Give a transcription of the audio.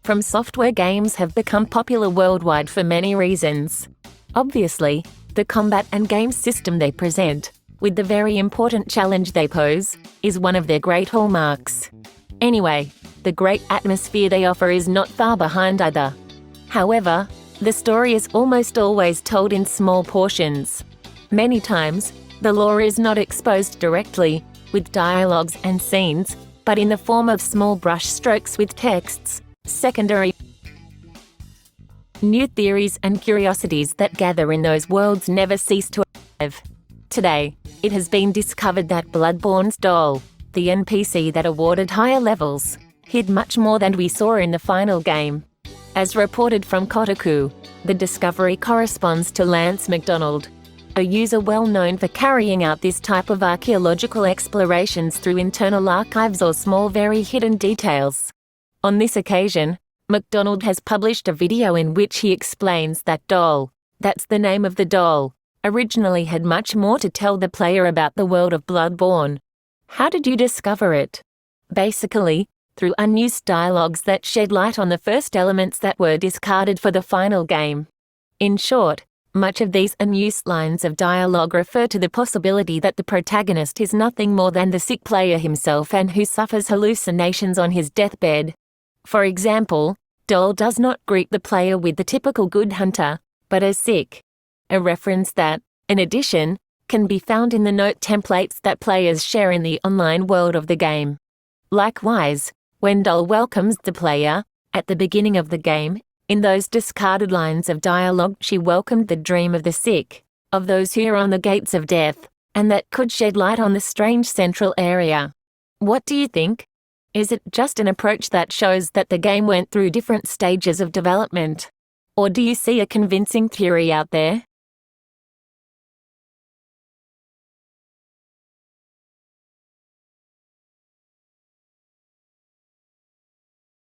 From Software games have become popular worldwide for many reasons. Obviously, the combat and game system they present, with the very important challenge they pose, is one of their great hallmarks. Anyway, the great atmosphere they offer is not far behind either. However, the story is almost always told in small portions. Many times, the lore is not exposed directly, with dialogues and scenes, but in the form of small brush strokes with texts, secondary new theories and curiosities that gather in those worlds never cease to arrive. Today, it has been discovered that Bloodborne's doll, the NPC that awarded higher levels, hid much more than we saw in the final game. As reported from Kotaku, the discovery corresponds to Lance McDonald, a user well known for carrying out this type of archaeological explorations through internal archives or small very hidden details. On this occasion, McDonald has published a video in which he explains that doll, that's the name of the doll, originally had much more to tell the player about the world of Bloodborne. How did you discover it? Basically, through unused dialogues that shed light on the first elements that were discarded for the final game. In short, much of these unused lines of dialogue refer to the possibility that the protagonist is nothing more than the sick player himself and who suffers hallucinations on his deathbed. For example, Doll does not greet the player with the typical good hunter, but as sick. A reference that, in addition, can be found in the note templates that players share in the online world of the game. Likewise, when Doll welcomes the player, at the beginning of the game, in those discarded lines of dialogue she welcomed the dream of the sick, of those who are on the gates of death, and that could shed light on the strange central area. What do you think? Is it just an approach that shows that the game went through different stages of development? Or do you see a convincing theory out there?